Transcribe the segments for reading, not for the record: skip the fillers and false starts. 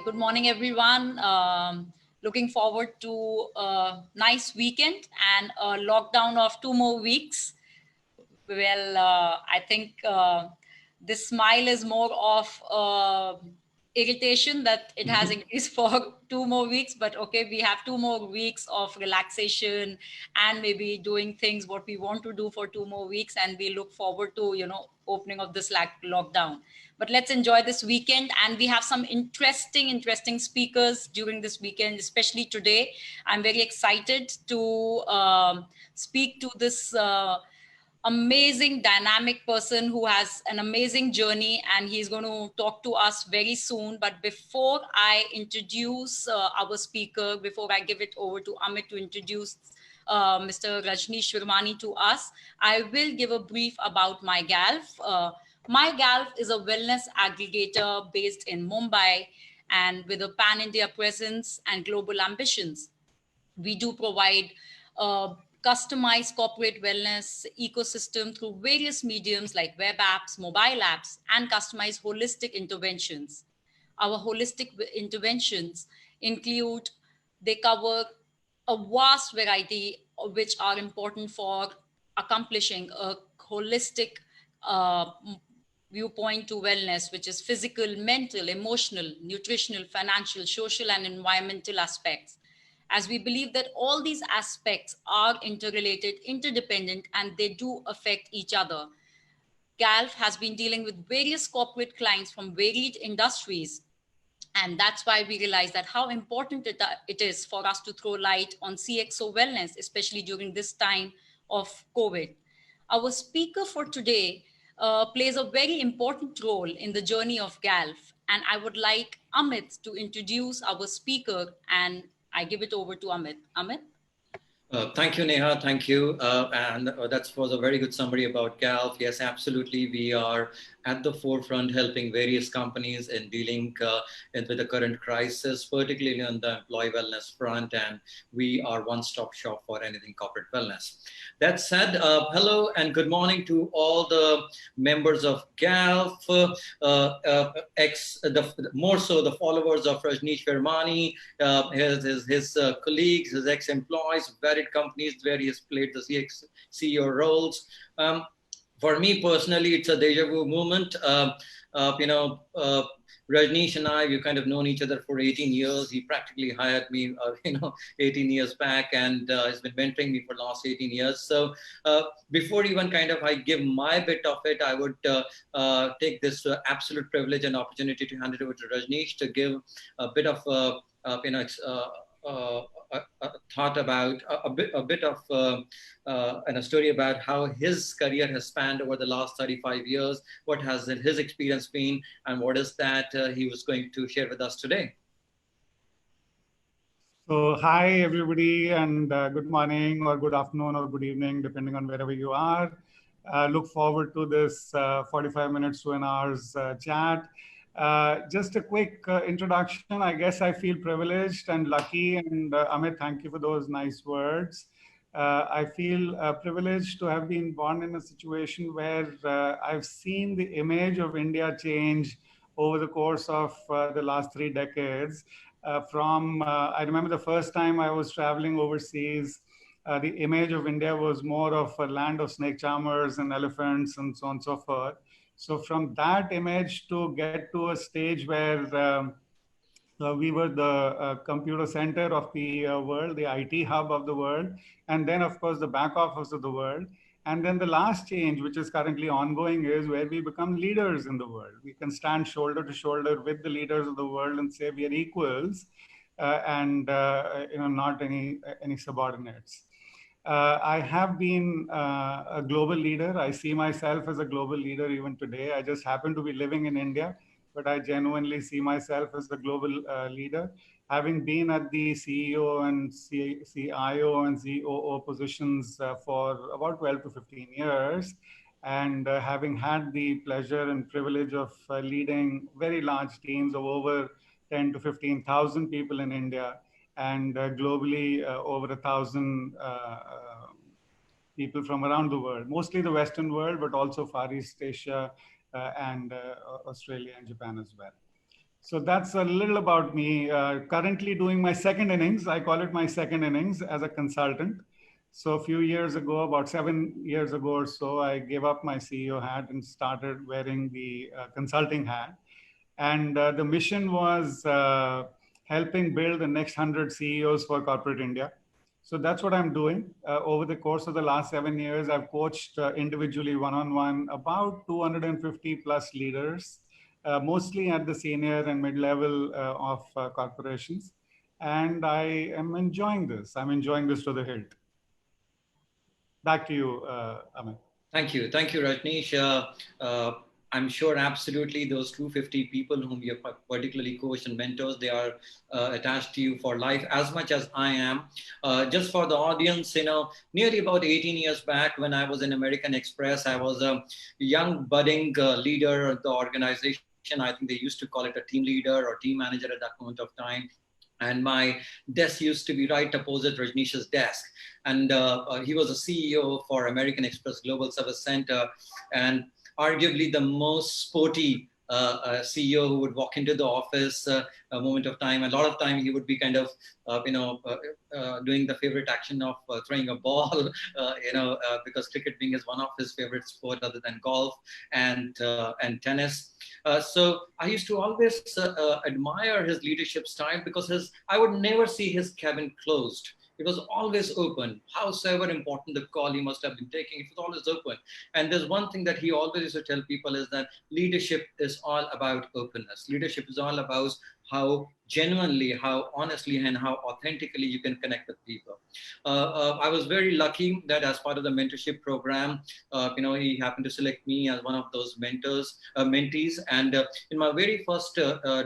good morning, everyone. Looking forward to a nice weekend and a lockdown of 2 more weeks. Well, I think this smile is more of irritation that it has increased for 2 more weeks. But okay, we have 2 more weeks of relaxation and maybe doing things what we want to do for 2 more weeks, and we look forward to opening of this lockdown. But let's enjoy this weekend, and we have some interesting speakers during this weekend, especially today. I'm very excited to speak to this amazing dynamic person who has an amazing journey, and he's going to talk to us very soon. But before I introduce our speaker, before I give it over to Amit to introduce Mr. Rajnish Virmani to us, I will give a brief about MyGALF. MyGALF is a wellness aggregator based in Mumbai and with a pan-India presence and global ambitions. We do provide customized corporate wellness ecosystem through various mediums like web apps, mobile apps, and customized holistic interventions. Our holistic interventions include, they cover a vast variety of which are important for accomplishing a holistic uh, viewpoint to wellness, which is physical, mental, emotional, nutritional, financial, social, and environmental aspects, as we believe that all these aspects are interrelated, interdependent, and they do affect each other. GALF has been dealing with various corporate clients from varied industries, and that's why we realize that how important it is for us to throw light on Cxo wellness, especially during this time of COVID. Our speaker for today plays a very important role in the journey of GALF, and I would like Amit to introduce our speaker, and I give it over to Amit. Amit? Thank you, Neha. Thank you. And that was a very good summary about GALF. Yes, absolutely. We are at the forefront helping various companies in dealing with the current crisis, particularly on the employee wellness front. And we are one-stop shop for anything corporate wellness. That said, hello and good morning to all the members of GALF, more so the followers of Rajnish Virmani, his colleagues, his ex-employees, varied companies where he has played the CEO roles. For me personally, it's a deja vu moment. Rajnish and I, we've kind of known each other for 18 years. He practically hired me, 18 years back, and has been mentoring me for the last 18 years. So before even kind of I give my bit of it, I would take this absolute privilege and opportunity to hand it over to Rajnish to give a bit of a thought about a bit of and a story about how his career has spanned over the last 35 years, what has his experience been, and what is that he was going to share with us today. So hi everybody, and good morning or good afternoon or good evening, depending on wherever you are. Look forward to this 45 minutes to an hour's chat. Just a quick introduction. I guess I feel privileged and lucky, and Amit, thank you for those nice words. I feel privileged to have been born in a situation where I've seen the image of India change over the course of the last 3 decades. I remember the first time I was traveling overseas, the image of India was more of a land of snake charmers and elephants and so on and so forth. So from that image to get to a stage where we were the computer center of the world, the IT hub of the world, and then of course the back office of the world. And then the last change, which is currently ongoing, is where we become leaders in the world. We can stand shoulder to shoulder with the leaders of the world and say we are equals, and not any subordinates. I have been a global leader. I see myself as a global leader even today. I just happen to be living in India, but I genuinely see myself as a global leader. Having been at the CEO and CIO and COO positions for about 12 to 15 years, and having had the pleasure and privilege of leading very large teams of over 10 to 15,000 people in India, and globally over 1,000 people from around the world, mostly the Western world, but also Far East Asia and Australia and Japan as well. So that's a little about me. Currently doing my second innings. I call it my second innings as a consultant. So a few years ago, about 7 years ago or so, I gave up my CEO hat and started wearing the consulting hat. And the mission was helping build the next 100 CEOs for corporate India. So that's what I'm doing. Over the course of the last 7 years, I've coached individually one-on-one about 250 plus leaders, mostly at the senior and mid-level of corporations. And I am enjoying this. I'm enjoying this to the hilt. Back to you, Amit. Thank you. Thank you, Rajnish. I'm sure absolutely those 250 people whom you have particularly coached and mentors, they are attached to you for life as much as I am. Just for the audience, nearly about 18 years back when I was in American Express, I was a young budding leader of the organization. I think they used to call it a team leader or team manager at that moment of time. And my desk used to be right opposite Rajnish's desk. And he was a CEO for American Express Global Service Center, and arguably the most sporty CEO who would walk into the office a moment of time. A lot of time he would be kind of, doing the favorite action of throwing a ball, because cricket being is one of his favorite sport other than golf and tennis. So I used to always admire his leadership style because I would never see his cabin closed. It was always open. Howsoever important the call he must have been taking, it was always open. And there's one thing that he always used to tell people is that leadership is all about openness. Leadership is all about how genuinely, how honestly, and how authentically you can connect with people. I was very lucky that as part of the mentorship program, he happened to select me as one of those mentees. And in my very first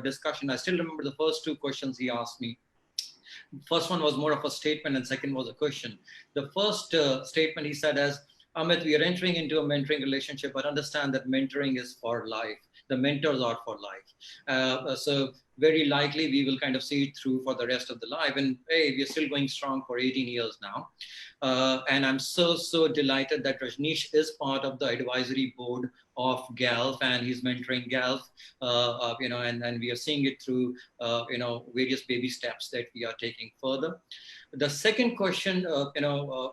discussion, I still remember the first two questions he asked me. First one was more of a statement and second was a question. The first statement he said is, Amit, we are entering into a mentoring relationship, but understand that mentoring is for life. The mentors are for life. So very likely we will kind of see it through for the rest of the life. And hey, we're still going strong for 18 years now. And I'm so delighted that Rajnish is part of the advisory board of GALF and he's mentoring GALF, and we are seeing it through, various baby steps that we are taking further. The second question,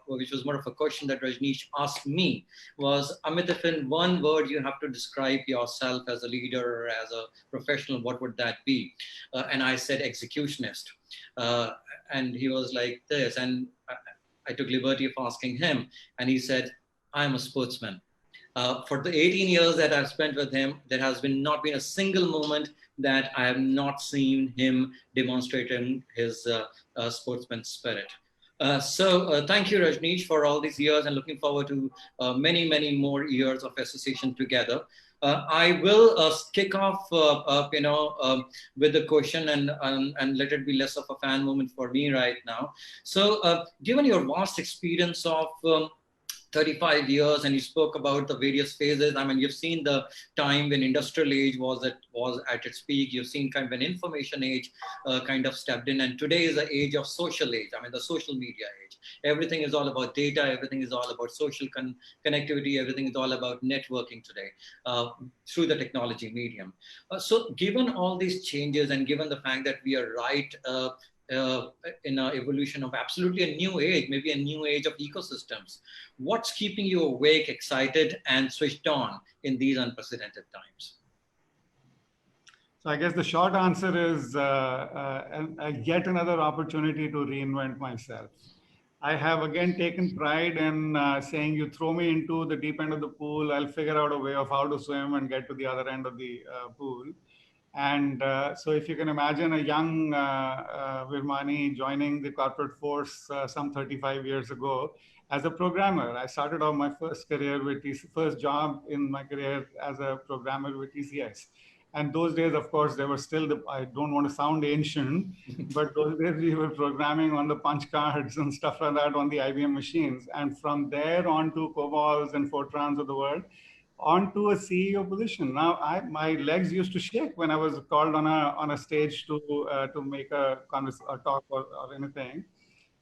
which was more of a question that Rajnish asked me was, Amit, if in one word you have to describe yourself as a leader or as a professional, what would that be? And I said executionist. And he was like this, and I took liberty of asking him, and he said, I'm a sportsman. For the 18 years that I've spent with him, there has not been a single moment that I have not seen him demonstrating his sportsman spirit. So thank you, Rajnish, for all these years and looking forward to many more years of association together. I will kick off, with the question and let it be less of a fan moment for me right now. So given your vast experience of 35 years, and you spoke about the various phases. I mean, you've seen the time when industrial age was at its peak. You've seen kind of an information age kind of stepped in, and today is the age of social age. I mean, the social media age. Everything is all about data. Everything is all about social connectivity. Everything is all about networking today through the technology medium. So given all these changes and given the fact that we are right in an evolution of absolutely a new age, maybe a new age of ecosystems, what's keeping you awake, excited, and switched on in these unprecedented times? So I guess the short answer is yet another opportunity to reinvent myself. I have again taken pride in saying, you throw me into the deep end of the pool, I'll figure out a way of how to swim and get to the other end of the pool. And so if you can imagine a young Virmani joining the corporate force some 35 years ago as a programmer. I started off my first job in my career as a programmer with TCS. And those days, of course, they were still, I don't want to sound ancient, but those days we were programming on the punch cards and stuff like that on the IBM machines. And from there on to COBOLs and Fortrans of the world, onto a CEO position. Now, my legs used to shake when I was called on a stage to make a talk or anything.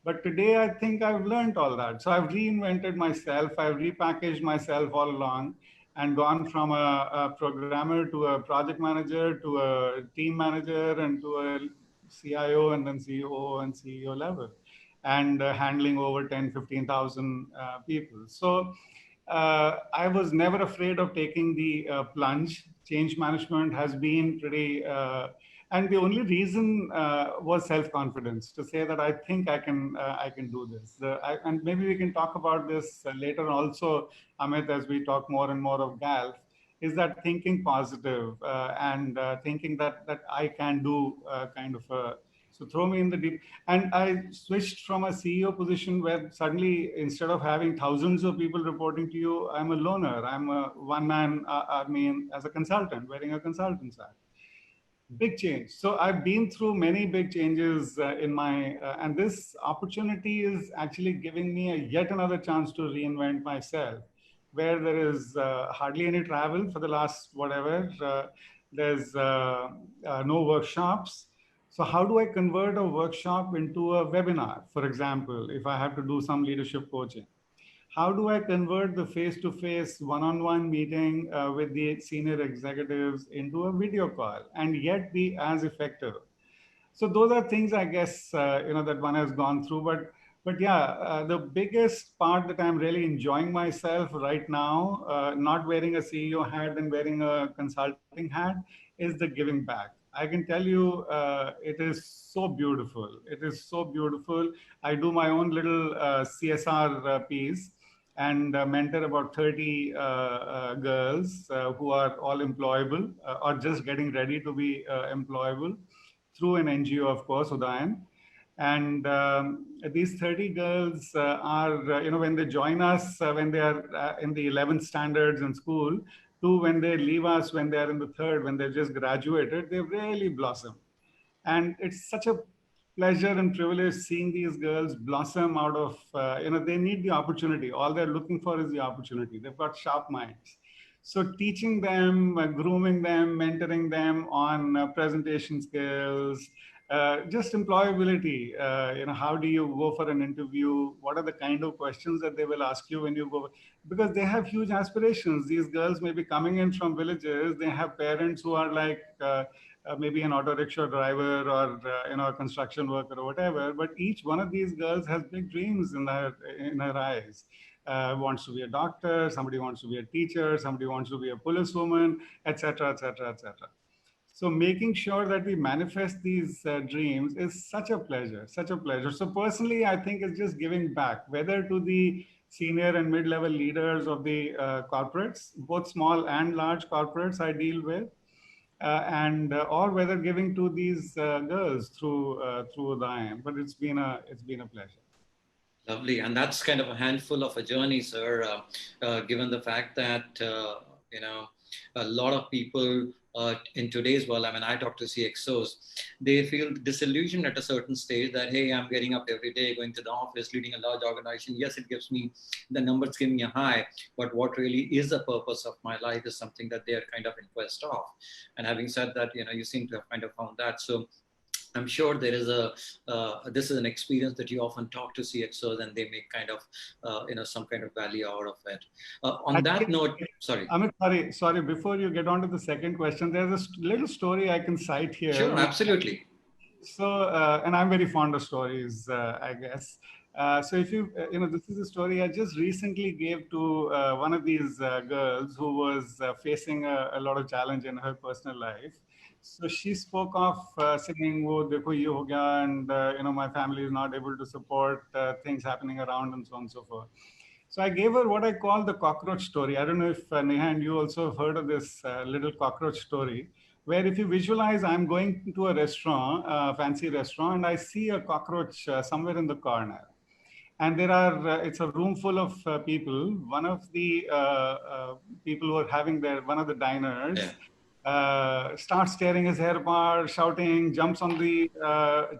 But today, I think I've learned all that. So I've reinvented myself. I've repackaged myself all along. and gone from a programmer to a project manager to a team manager and to a CIO and then CEO and CEO level, and handling over 10, 15,000 people. So I was never afraid of taking the plunge. Change management has been pretty, and the only reason was self-confidence to say that I can do this. And maybe we can talk about this later also, Amit, as we talk more and more of GALF. Is that thinking positive and thinking that I can do kind of a, so throw me in the deep. And I switched from a CEO position where suddenly, instead of having thousands of people reporting to you, I'm a loner. I'm a one-man army as a consultant, wearing a consultant's hat. Big change. So I've been through many big changes in my, and this opportunity is actually giving me yet another chance to reinvent myself, where there is hardly any travel for the last whatever. There's no workshops. So how do I convert a workshop into a webinar, for example, if I have to do some leadership coaching? How do I convert the face-to-face one-on-one meeting with the senior executives into a video call and yet be as effective? So those are things, I guess, that one has gone through. But yeah, the biggest part that I'm really enjoying myself right now, not wearing a CEO hat and wearing a consulting hat, is the giving back. I can tell you, it is so beautiful. It is so beautiful. I do my own little CSR piece and mentor about 30 girls who are all employable or just getting ready to be employable through an NGO, of course, Udayan. And these 30 girls are, when they join us, when they are in the 11th standards in school, to when they leave us, when they are in the third, when they just graduated, they really blossom. And it's such a pleasure and privilege seeing these girls blossom out of, they need the opportunity. All they're looking for is the opportunity. They've got sharp minds. So teaching them, grooming them, mentoring them on presentation skills, just employability. How do you go for an interview? What are the kind of questions that they will ask you when you go? Because they have huge aspirations. These girls may be coming in from villages. They have parents who are like maybe an auto rickshaw driver or a construction worker or whatever. But each one of these girls has big dreams in her eyes. Wants to be a doctor. Somebody wants to be a teacher. Somebody wants to be a policewoman, etc., etc., etc. So making sure that we manifest these dreams is such a pleasure, such a pleasure. So personally, I think it's just giving back, whether to the senior and mid-level leaders of the corporates, both small and large corporates I deal with, and or whether giving to these girls through the IM. But it's been a pleasure. Lovely, and that's kind of a handful of a journey, sir. Given the fact that a lot of people in today's world, I mean, I talk to Cxos, they feel disillusioned at a certain stage that, hey, I'm getting up every day, going to the office, leading a large organization. Yes, it gives me, the numbers give me a high, but what really is the purpose of my life is something that they are kind of in quest of. And having said that, you seem to have kind of found that. So I'm sure there is this is an experience that you often talk to Cxos and they make kind of, some kind of value out of it. On that note, sorry. Amit, sorry, before you get on to the second question, there's a little story I can cite here. Sure, absolutely. So, and I'm very fond of stories, I guess. So if this is a story I just recently gave to one of these girls who was facing a lot of challenge in her personal life. So she spoke of saying, "Oh, dekho ye ho gaya," and my family is not able to support things happening around, and so on and so forth. So I gave her what I call the cockroach story. I don't know if Neha and you also have heard of this little cockroach story, where if you visualize, I'm going to a restaurant, a fancy restaurant, and I see a cockroach somewhere in the corner. And there are, it's a room full of people. One of the people who are having one of the diners, starts tearing his hair apart, shouting, jumps on the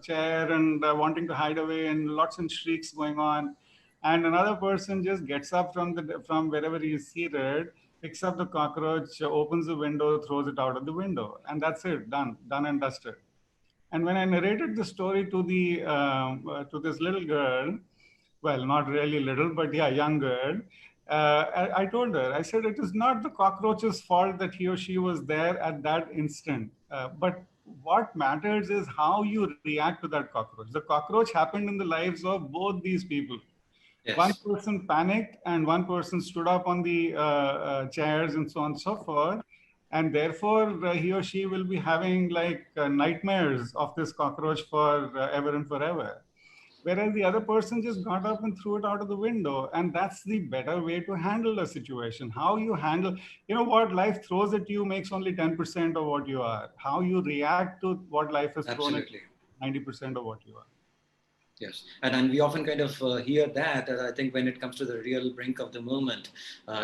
chair and wanting to hide away, and lots of shrieks going on. And another person just gets up from wherever he is seated, picks up the cockroach, opens the window, throws it out of the window. And that's it, done and dusted. And when I narrated the story to to this little girl, well, not really little, but yeah, young girl, I told her, I said, it is not the cockroach's fault that he or she was there at that instant. But what matters is how you react to that cockroach. The cockroach happened in the lives of both these people. One Yes. person panicked and one person stood up on the chairs and so on and so forth. And therefore, he or she will be having like nightmares of this cockroach for ever and forever. Whereas the other person just got up and threw it out of the window. And that's the better way to handle a situation. How you handle, you know, what life throws at you makes only 10% of what you are. How you react to what life has thrown at you, Absolutely. 90% of what you are. Yes, and we often kind of hear that. I think when it comes to the real brink of the moment,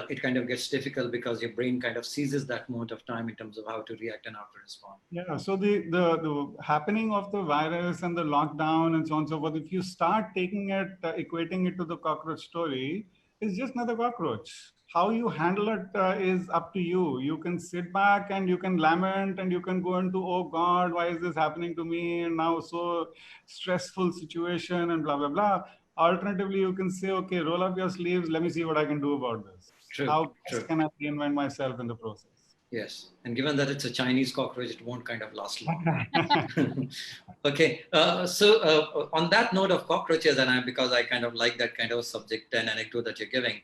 it kind of gets difficult because your brain kind of seizes that moment of time in terms of how to react and how to respond. Yeah, so the happening of the virus and the lockdown and so on and so forth, if you start taking it, equating it to the cockroach story, it's just another cockroach. How you handle it is up to you. You can sit back and you can lament and you can go into, oh God, why is this happening to me? And now so stressful situation and blah, blah, blah. Alternatively, you can say, okay, roll up your sleeves. Let me see what I can do about this. True, How best true. can I reinvent myself in the process? Yes, and given that it's a Chinese cockroach, it won't kind of last long. Okay, so on that note of cockroaches, and because I kind of like that kind of subject and anecdote that you're giving,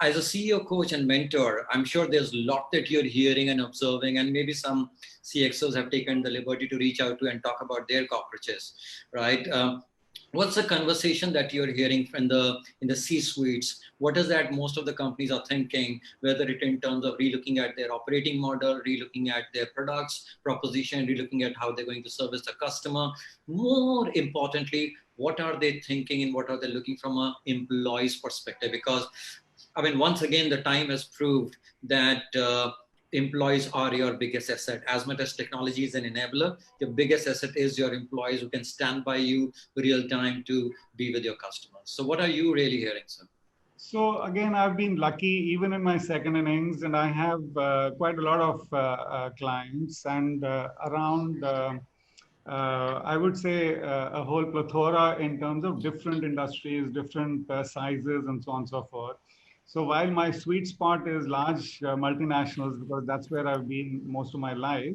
as a CEO, coach, and mentor, I'm sure there's a lot that you're hearing and observing, and maybe some CXOs have taken the liberty to reach out to and talk about their cockroaches, right? What's the conversation that you're hearing from in the C-suites? What is that most of the companies are thinking, whether it in terms of relooking at their operating model, relooking at their products proposition, relooking at how they're going to service the customer? More importantly, what are they thinking and what are they looking from an employee's perspective? Because I mean, once again, the time has proved that employees are your biggest asset. As much as technology is an enabler, your biggest asset is your employees who can stand by you real time to be with your customers. So what are you really hearing, sir? So again, I've been lucky even in my second innings, and I have quite a lot of clients and around, I would say, a whole plethora in terms of different industries, different sizes, and so on and so forth. So while my sweet spot is large multinationals, because that's where I've been most of my life,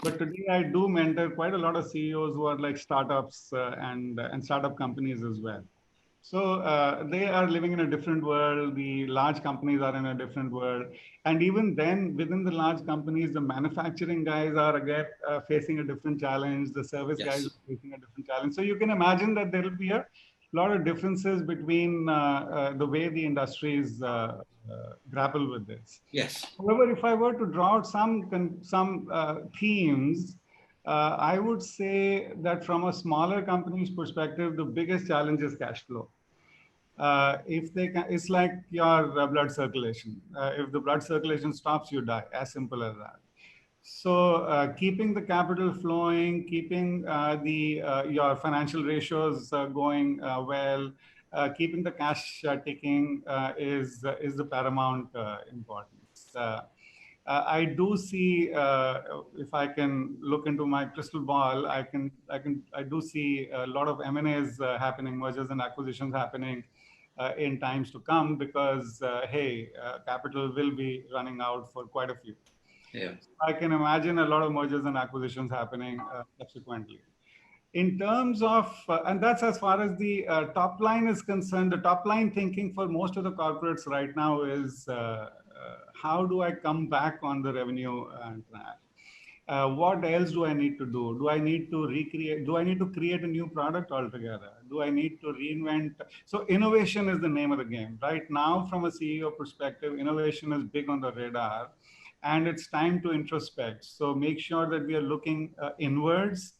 but today I do mentor quite a lot of CEOs who are like startups and startup companies as well. So they are living in a different world. The large companies are in a different world. And even then, within the large companies, the manufacturing guys are again facing a different challenge. The service guys Yes. are facing a different challenge. So you can imagine that there will be a lot of differences between the way the industries grapple with this. Yes. However, if I were to draw out some themes, I would say that from a smaller company's perspective, the biggest challenge is cash flow. If they can, it's like your blood circulation. If the blood circulation stops, you die. As simple as that. So keeping the capital flowing, keeping the your financial ratios going well, keeping the cash ticking is the paramount importance. I do see, if I can look into my crystal ball, I do see a lot of M&As happening, mergers and acquisitions happening in times to come because, hey, capital will be running out for quite a few. Yeah. I can imagine a lot of mergers and acquisitions happening subsequently. In terms of, and that's as far as the top line is concerned, the top line thinking for most of the corporates right now is how do I come back on the revenue track? What else do I need to do? Do I need to recreate? Do I need to create a new product altogether? Do I need to reinvent? So innovation is the name of the game. Right now, from a CEO perspective, innovation is big on the radar and it's time to introspect. So make sure that we are looking inwards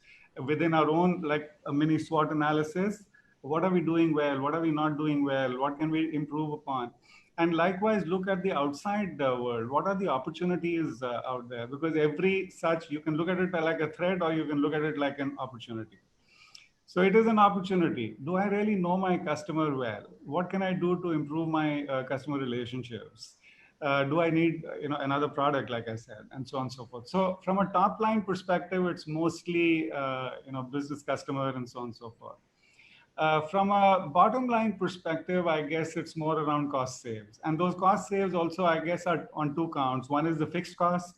within our own, like a mini SWOT analysis. What are we doing well? What are we not doing well? What can we improve upon? And likewise, look at the outside world. What are the opportunities out there? Because every such, you can look at it like a threat or you can look at it like an opportunity. So it is an opportunity. Do I really know my customer well? What can I do to improve my customer relationships? Do I need another product, like I said, and so on and so forth. So from a top line perspective, it's mostly business customer and so on and so forth. From a bottom line perspective, I guess it's more around cost saves. And those cost saves also, I guess, are on two counts. One is the fixed cost.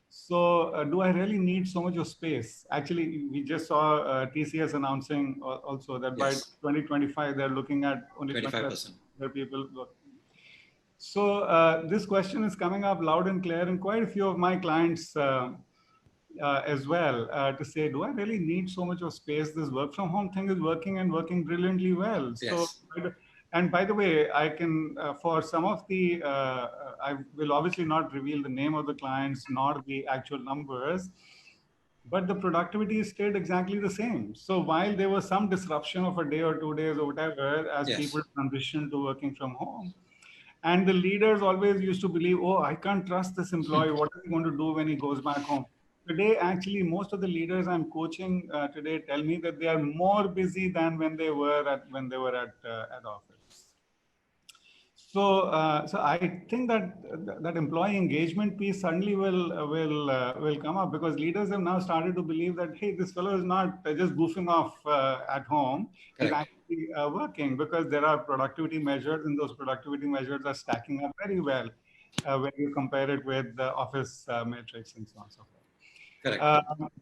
So do I really need so much of space? Actually, we just saw TCS announcing also that by 2025, they're looking at only 25% of people working. So this question is coming up loud and clear in quite a few of my clients as well, to say, do I really need so much of space? This work from home thing is working and working brilliantly well. So, and by the way, I can, for some of the, I will obviously not reveal the name of the clients nor the actual numbers, but the productivity stayed exactly the same. So while there was some disruption of a day or 2 days or whatever, as people transitioned to working from home, and the leaders always used to believe, oh, I can't trust this employee. What is he going to do when he goes back home? Today, actually, most of the leaders I'm coaching today tell me that they are more busy than when they were at office. So, so I think that employee engagement piece suddenly will come up, because leaders have now started to believe that, hey, this fellow is not just goofing off at home; he's actually working, because there are productivity measures, and those productivity measures are stacking up very well when you compare it with the office metrics and so on and so forth.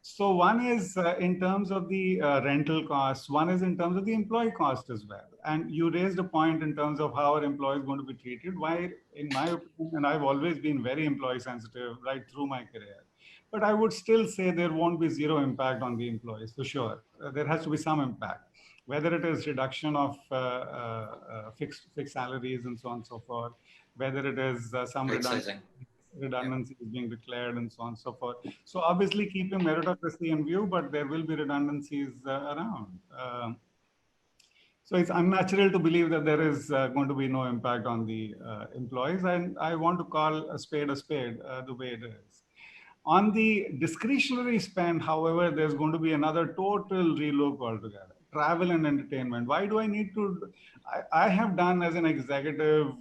So one is in terms of the rental costs, one is in terms of the employee cost as well. And you raised a point in terms of how our employees going to be treated. Why, in my opinion, and I've always been very employee sensitive right through my career, but I would still say there won't be zero impact on the employees for sure. There has to be some impact, whether it is reduction of fixed salaries and so on and so forth, whether it is some redundancies being declared and so on and so forth. So obviously keeping meritocracy in view, but there will be redundancies around. So it's unnatural to believe that there is going to be no impact on the employees. And I want to call a spade the way it is. On the discretionary spend, however, there's going to be another total relook altogether. Travel and entertainment. Why do I need to? I have done as an executive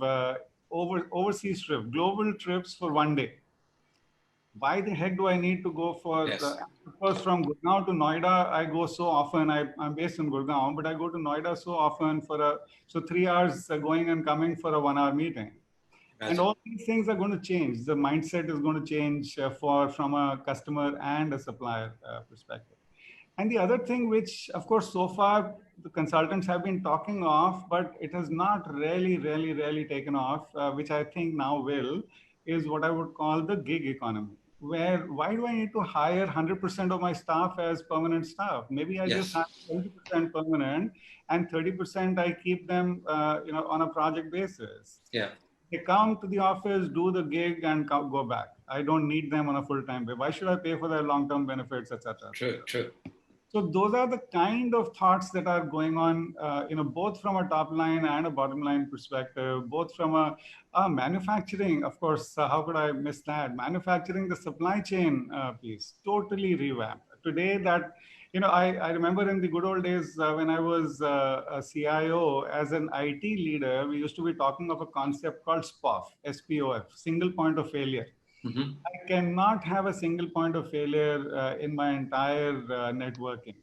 overseas trip, global trips for 1 day. Why the heck do I need to go for, because from Gurgaon to Noida, I go so often. I'm based in Gurgaon, but I go to Noida so often so 3 hours going and coming for a 1 hour meeting. And all these things are going to change. The mindset is going to change from a customer and a supplier perspective. And the other thing, which of course so far the consultants have been talking of, but it has not really taken off, which I think now will, is what I would call the gig economy. Where, why do I need to hire 100% of my staff as permanent staff? Maybe I just hire 20% permanent and 30% I keep them, on a project basis. They come to the office, do the gig, and go back. I don't need them on a full-time basis. Why should I pay for their long-term benefits, etc.? True. So those are the kind of thoughts that are going on, both from a top line and a bottom line perspective, both from a manufacturing, of course, how could I miss that? Manufacturing, the supply chain piece, totally revamped. Today I remember in the good old days when I was a CIO, as an IT leader, we used to be talking of a concept called SPOF, SPOF, single point of failure. I cannot have a single point of failure in my entire networking.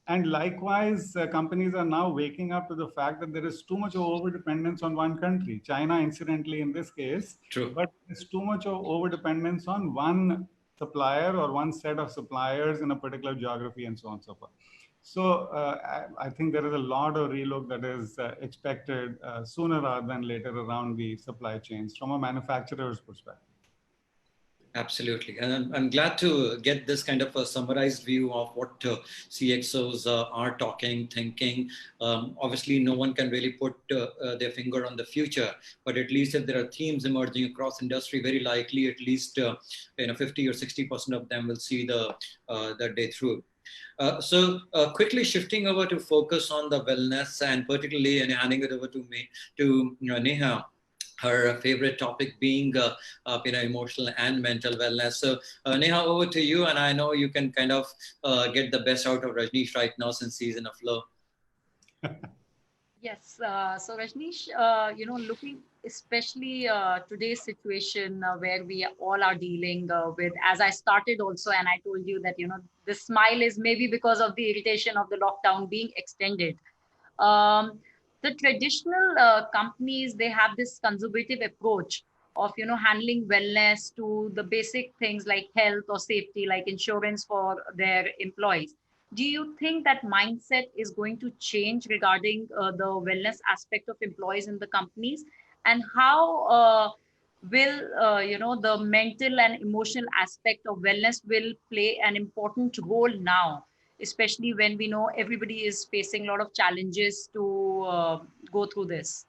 And likewise, companies are now waking up to the fact that there is too much of over-dependence on one country, China, incidentally, in this case. But there's too much of over-dependence on one supplier or one set of suppliers in a particular geography and so on and so forth. So I think there is a lot of relook that is expected sooner rather than later around the supply chains from a manufacturer's perspective. Absolutely. And I'm glad to get this kind of a summarized view of what Cxos are thinking. Obviously, no one can really put their finger on the future, but at least if there are themes emerging across industry, very likely at least 50 or 60% of them will see the day through. So quickly shifting over to focus on the wellness, and particularly handing it over to Neha. Her favorite topic being emotional and mental wellness. So Neha, over to you, and I know you can kind of get the best out of Rajnish right now since he's in a flow. Yes. So Rajnish, looking especially today's situation where we all are dealing with, as I started also, and I told you that, the smile is maybe because of the irritation of the lockdown being extended. The traditional companies, they have this conservative approach of, you know, handling wellness to the basic things like health or safety, like insurance for their employees. Do you think that mindset is going to change regarding the wellness aspect of employees in the companies? And how will you know, the mental and emotional aspect of wellness will play an important role now, especially when we know everybody is facing a lot of challenges to go through this?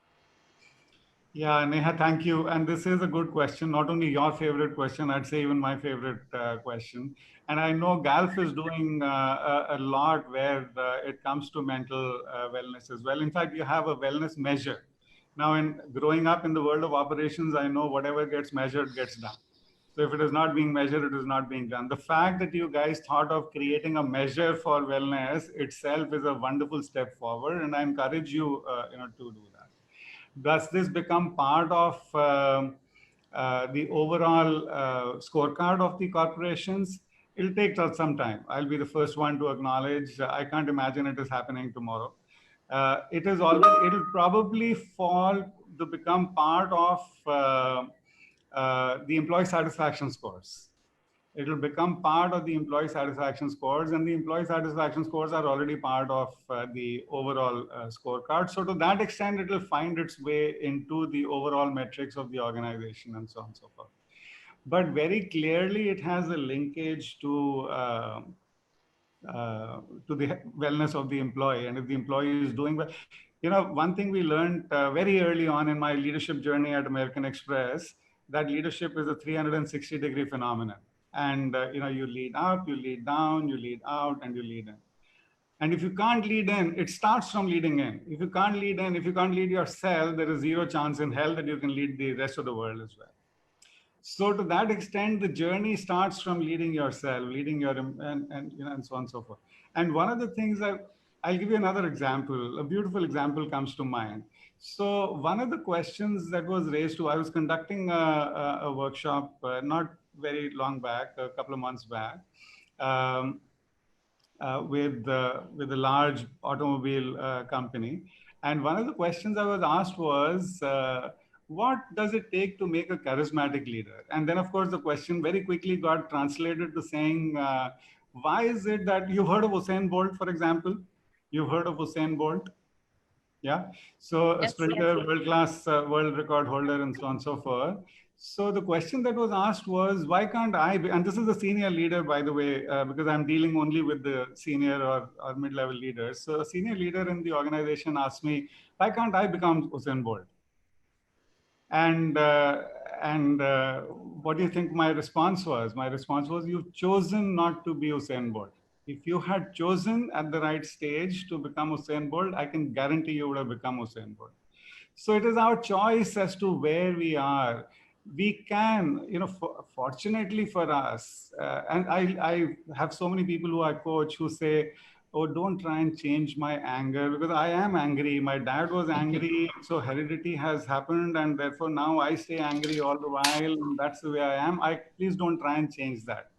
Yeah, Neha, thank you. And this is a good question, not only your favorite question, I'd say even my favorite question. And I know GALF is doing a lot where it comes to mental wellness as well. In fact, you have a wellness measure. Now, in growing up in the world of operations, I know whatever gets measured gets done. So if it is not being measured, it is not being done. The fact that you guys thought of creating a measure for wellness itself is a wonderful step forward, and I encourage you, to do that. Does this become part of the overall scorecard of the corporations? It'll take some time. I'll be the first one to acknowledge. I can't imagine it is happening tomorrow. It is already. It'll probably fall to become part of the employee satisfaction scores. It will become part of the employee satisfaction scores, and the employee satisfaction scores are already part of the overall scorecard. So to that extent, it will find its way into the overall metrics of the organization and so on and so forth. But very clearly, it has a linkage to the wellness of the employee. And if the employee is doing well, one thing we learned very early on in my leadership journey at American Express, that leadership is a 360-degree phenomenon. And you lead up, you lead down, you lead out, and you lead in. And if you can't lead in, it starts from leading in. If you can't lead in, if you can't lead yourself, there is zero chance in hell that you can lead the rest of the world as well. So to that extent, the journey starts from leading yourself, leading your, and so on and so forth. And one of the things I'll give you another example. A beautiful example comes to mind. So one of the questions that was raised I was conducting a workshop not very long back, a couple of months back, with a large automobile company. And one of the questions I was asked was, what does it take to make a charismatic leader? And then, of course, the question very quickly got translated to saying, why is it that you've heard of Usain Bolt, for example? You've heard of Usain Bolt? Yeah. So a sprinter, world-class world record holder, and so on and so forth. So the question that was asked was, why can't I be, and this is a senior leader, by the way, because I'm dealing only with the senior or mid-level leaders. So a senior leader in the organization asked me, why can't I become Usain Bolt? And what do you think my response was? My response was, you've chosen not to be Usain Bolt. If you had chosen at the right stage to become Usain Bolt, I can guarantee you would have become Usain Bolt. So it is our choice as to where we are. We can, fortunately for us, and I have so many people who I coach who say, oh, don't try and change my anger, because I am angry. My dad was angry, so heredity has happened, and therefore now I stay angry all the while, and that's the way I am. Please don't try and change that.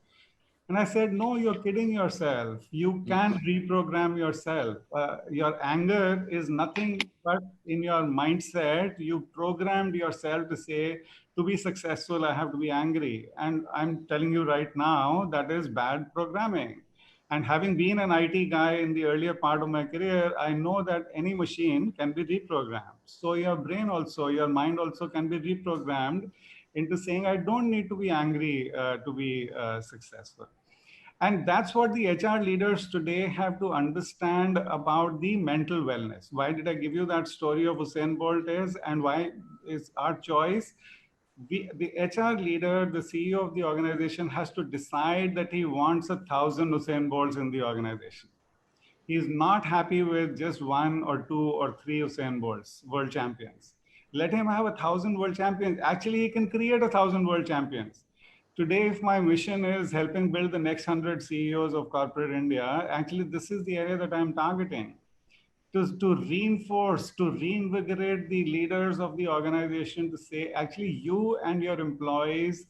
And I said, no, you're kidding yourself. You can reprogram yourself. Your anger is nothing but in your mindset. You programmed yourself to say, to be successful, I have to be angry. And I'm telling you right now, that is bad programming. And having been an IT guy in the earlier part of my career, I know that any machine can be reprogrammed. So your brain also, your mind also can be reprogrammed into saying, I don't need to be angry to be successful. And that's what the HR leaders today have to understand about the mental wellness. Why did I give you that story of Usain Bolt and why is our choice? The HR leader, the CEO of the organization has to decide that he wants 1,000 Usain Bolts in the organization. He's not happy with just 1 or 2 or 3 Usain Bolts, world champions. Let him have 1,000 world champions. Actually, he can create 1,000 world champions. Today, if my mission is helping build the next 100 CEOs of corporate India, actually, this is the area that I'm targeting. To reinforce, to reinvigorate the leaders of the organization to say, actually, you and your employees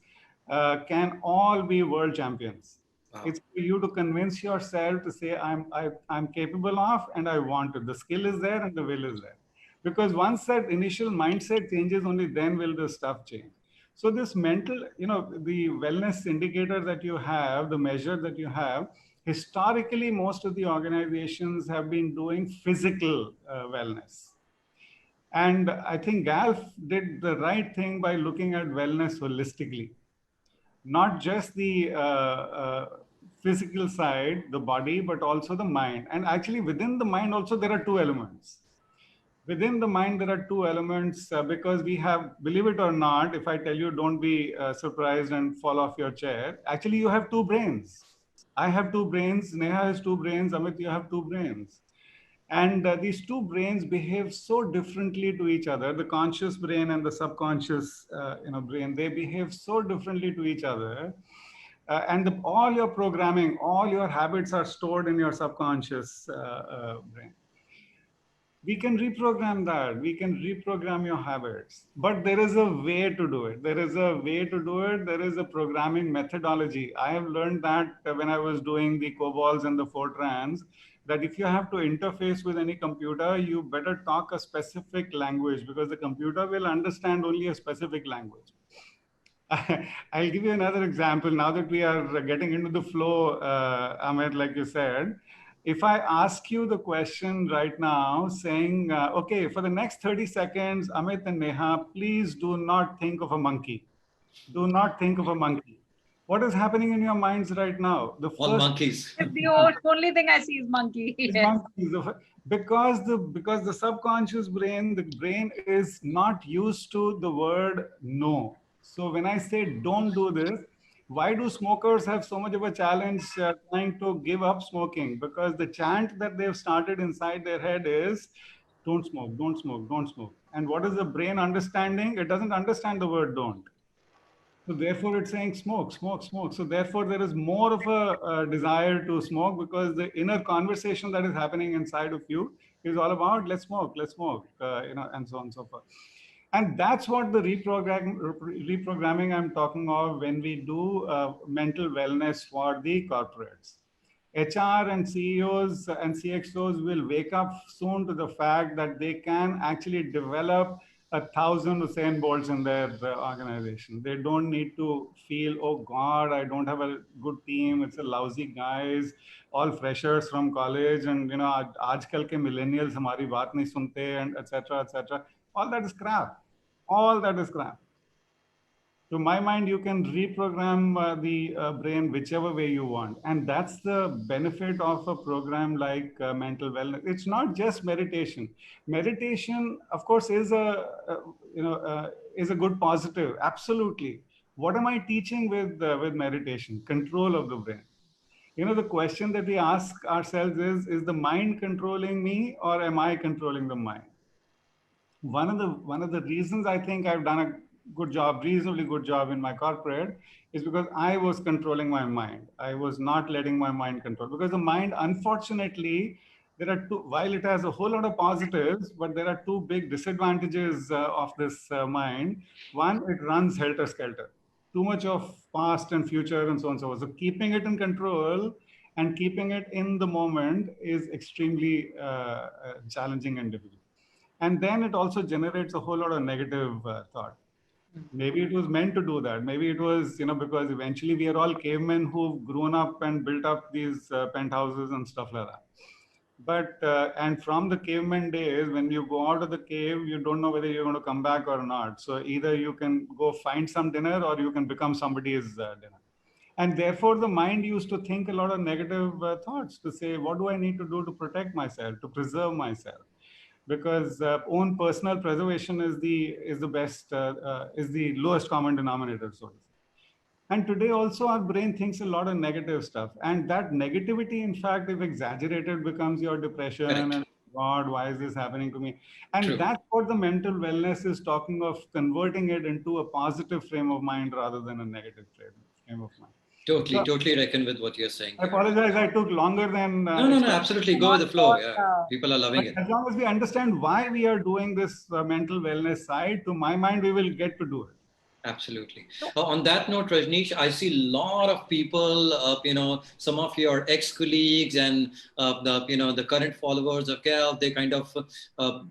can all be world champions. It's for you to convince yourself to say, I'm capable of, and I want to. The skill is there and the will is there. Because once that initial mindset changes, only then will the stuff change. So this mental, the wellness indicator that you have, the measure that you have, historically, most of the organizations have been doing physical wellness. And I think GALF did the right thing by looking at wellness holistically, not just the physical side, the body, but also the mind. And actually within the mind also, there are two elements. Within the mind, there are two elements because we have, believe it or not, if I tell you, don't be surprised and fall off your chair. Actually, you have two brains. I have two brains. Neha has two brains. Amit, you have two brains. And these two brains behave so differently to each other. The conscious brain and the subconscious brain, they behave so differently to each other. All your programming, all your habits are stored in your subconscious brain. We can reprogram that. We can reprogram your habits. But there is a way to do it. There is a way to do it. There is a programming methodology. I have learned that when I was doing the COBOLs and the Fortrans, that if you have to interface with any computer, you better talk a specific language because the computer will understand only a specific language. I'll give you another example. Now that we are getting into the flow, Ahmed, like you said, if I ask you the question right now saying, okay, for the next 30 seconds, Amit and Neha, please do not think of a monkey. Do not think of a monkey. What is happening in your minds right now? All monkeys. The only thing I see is monkey. Yes. Monkeys. Because the subconscious brain, the brain is not used to the word no. So when I say don't do this, why do smokers have so much of a challenge trying to give up smoking? Because the chant that they've started inside their head is don't smoke, don't smoke, don't smoke. And what is the brain understanding? It doesn't understand the word don't. So therefore it's saying smoke, smoke, smoke. So therefore there is more of a desire to smoke because the inner conversation that is happening inside of you is all about let's smoke, and so on and so forth. And that's what the reprogramming I'm talking of when we do mental wellness for the corporates. HR and CEOs and Cxos will wake up soon to the fact that they can actually develop 1,000 Usain Bolts in their organization. They don't need to feel, oh God, I don't have a good team. It's a lousy guys, all freshers from college, and आजकल के millennials हमारी बात नहीं सुनते, and etc. etc. All that is crap. All that is crap. To my mind, you can reprogram the brain whichever way you want. And that's the benefit of a program like mental wellness. It's not just meditation. Meditation, of course, is a good positive. Absolutely. What am I teaching with meditation? Control of the brain. The question that we ask ourselves is the mind controlling me or am I controlling the mind? One of the reasons I think I've done a reasonably good job in my corporate is because I was controlling my mind. I was not letting my mind control because the mind, unfortunately, there are two, while it has a whole lot of positives, but there are two big disadvantages of this mind. One, it runs helter-skelter. Too much of past and future and so on and so forth. So keeping it in control and keeping it in the moment is extremely challenging and difficult. And then it also generates a whole lot of negative thought. Maybe it was meant to do that. Maybe it was, because eventually we are all cavemen who've grown up and built up these penthouses and stuff like that. But, and from the caveman days, when you go out of the cave, you don't know whether you're going to come back or not. So either you can go find some dinner or you can become somebody's dinner. And therefore, the mind used to think a lot of negative thoughts to say, what do I need to do to protect myself, to preserve myself? Because own personal preservation is the best, is the lowest common denominator, so to say. And today also our brain thinks a lot of negative stuff. And that negativity, in fact, if exaggerated, becomes your depression. Correct. And God, why is this happening to me? And true. That's what the mental wellness is talking of, converting it into a positive frame of mind rather than a negative frame of mind. Totally reckon with what you're saying. I apologize, I took longer than... No, absolutely. Go with the flow. Yeah. People are loving it. As long as we understand why we are doing this mental wellness side, to my mind, we will get to do it. Absolutely. On that note, Rajnish, I see a lot of people, some of your ex-colleagues and the current followers of GALF, they kind of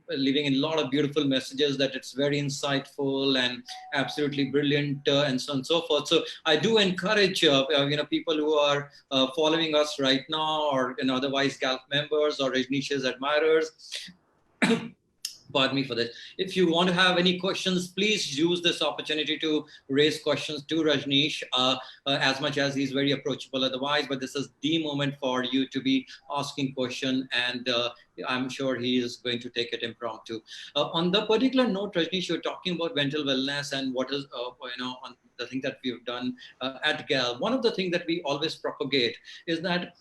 leaving a lot of beautiful messages that it's very insightful and absolutely brilliant and so on and so forth. So I do encourage people who are following us right now, or otherwise GALF members or Rajnish's admirers. Pardon me for this. If you want to have any questions, please use this opportunity to raise questions to Rajnish as much as he's very approachable otherwise. But this is the moment for you to be asking question, and I'm sure he is going to take it impromptu. On the particular note, Rajnish, you're talking about mental wellness and what is, on the thing that we've done at GALF. One of the things that we always propagate is that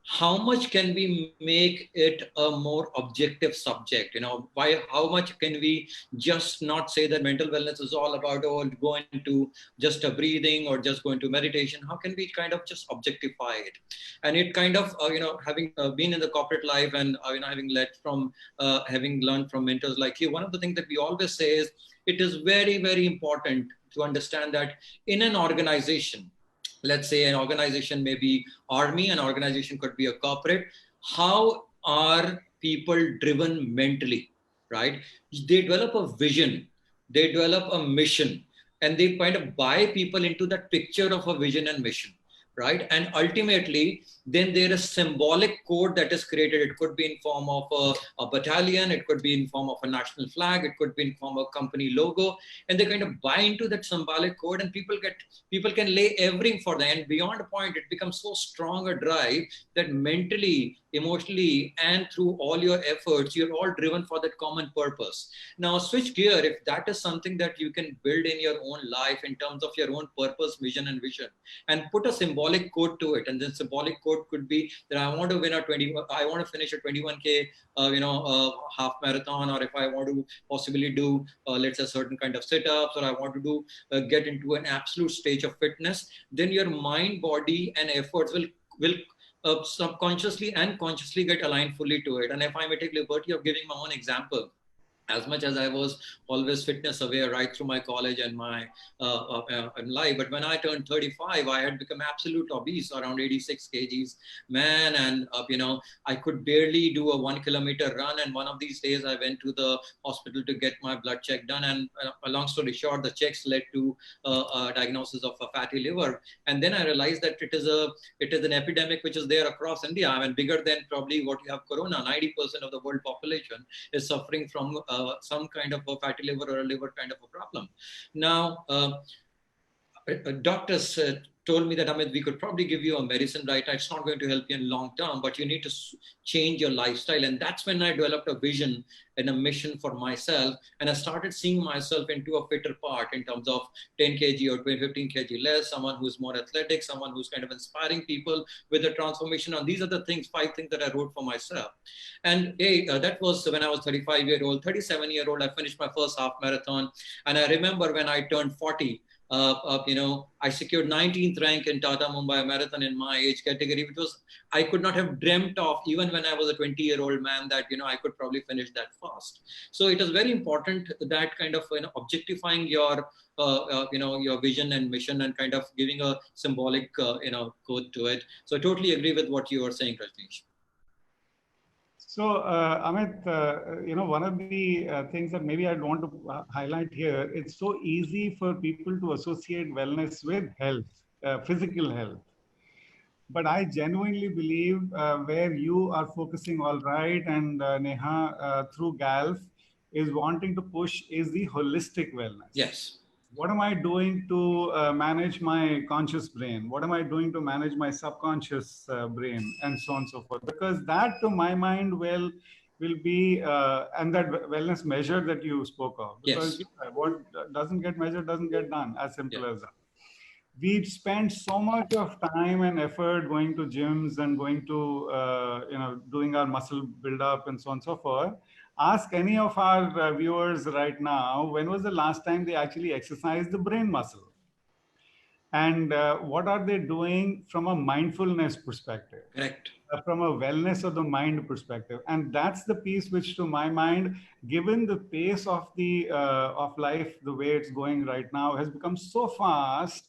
how much can we make it a more objective subject? How much can we just not say that mental wellness is all about, go into just a breathing or just go into meditation? How can we kind of just objectify it? And it kind of, having been in the corporate life and, having learned from mentors like you, one of the things that we always say is it is very, very important to understand that in an organization, let's say an organization may be army, an organization could be a corporate. How are people driven mentally, right? They develop a vision, they develop a mission, and they kind of buy people into that picture of a vision and mission, right? And ultimately, then there is symbolic code that is created. It could be in form of a battalion, it could be in form of a national flag, it could be in form of a company logo, and they kind of buy into that symbolic code, and people can lay everything for them. And beyond a point, it becomes so strong a drive that mentally, emotionally, and through all your efforts, you're all driven for that common purpose. Now, switch gear. If that is something that you can build in your own life in terms of your own purpose, mission, and vision, and put a symbolic code to it, and then symbolic code could be that I want to finish a 21K, half marathon, or if I want to possibly do, let's say, certain kind of sit-ups, or I want to do, get into an absolute stage of fitness, then your mind, body, and efforts will subconsciously and consciously get aligned fully to it. And if I may take liberty of giving my own example, as much as I was always fitness aware right through my college and my life, but when I turned 35, I had become absolute obese, around 86 kgs, man, and I could barely do a 1 kilometer run. And one of these days, I went to the hospital to get my blood check done, and long story short, the checks led to a diagnosis of a fatty liver. And then I realized that it is an epidemic which is there across India. I mean, bigger than probably what you have corona. 90% of the world population is suffering from some kind of a fatty liver or a liver kind of a problem. Now, doctors told me that, Amit, we could probably give you a medicine right now. It's not going to help you in long term, but you need to change your lifestyle. And that's when I developed a vision and a mission for myself. And I started seeing myself into a fitter part in terms of 10 kg or 15 kg less, someone who's more athletic, someone who's kind of inspiring people with a transformation. And these are the things, 5 things that I wrote for myself. And that was when I was 35-year-old, 37-year-old, I finished my first half marathon. And I remember when I turned 40, I secured 19th rank in Tata Mumbai Marathon in my age category, which was, I could not have dreamt of even when I was a 20-year-old man that, I could probably finish that fast. So it is very important that kind of, objectifying your, your vision and mission and kind of giving a symbolic, code to it. So I totally agree with what you are saying, Rajnish. So, Amit, one of the things that maybe I'd want to highlight here, it's so easy for people to associate wellness with health, physical health. But I genuinely believe where you are focusing all right, and Neha through GALF is wanting to push is the holistic wellness. Yes. What am I doing to manage my conscious brain? What am I doing to manage my subconscious brain, and so on and so forth? Because that, to my mind, will be and that wellness measure that you spoke of. Because what doesn't get measured doesn't get done. As simple as that. We spend so much of time and effort going to gyms and going to doing our muscle build up and so on and so forth. Ask any of our viewers right now, when was the last time they actually exercised the brain muscle? And what are they doing from a mindfulness perspective? Correct. From a wellness of the mind perspective. And that's the piece which, to my mind, given the pace of the of life, the way it's going right now, has become so fast.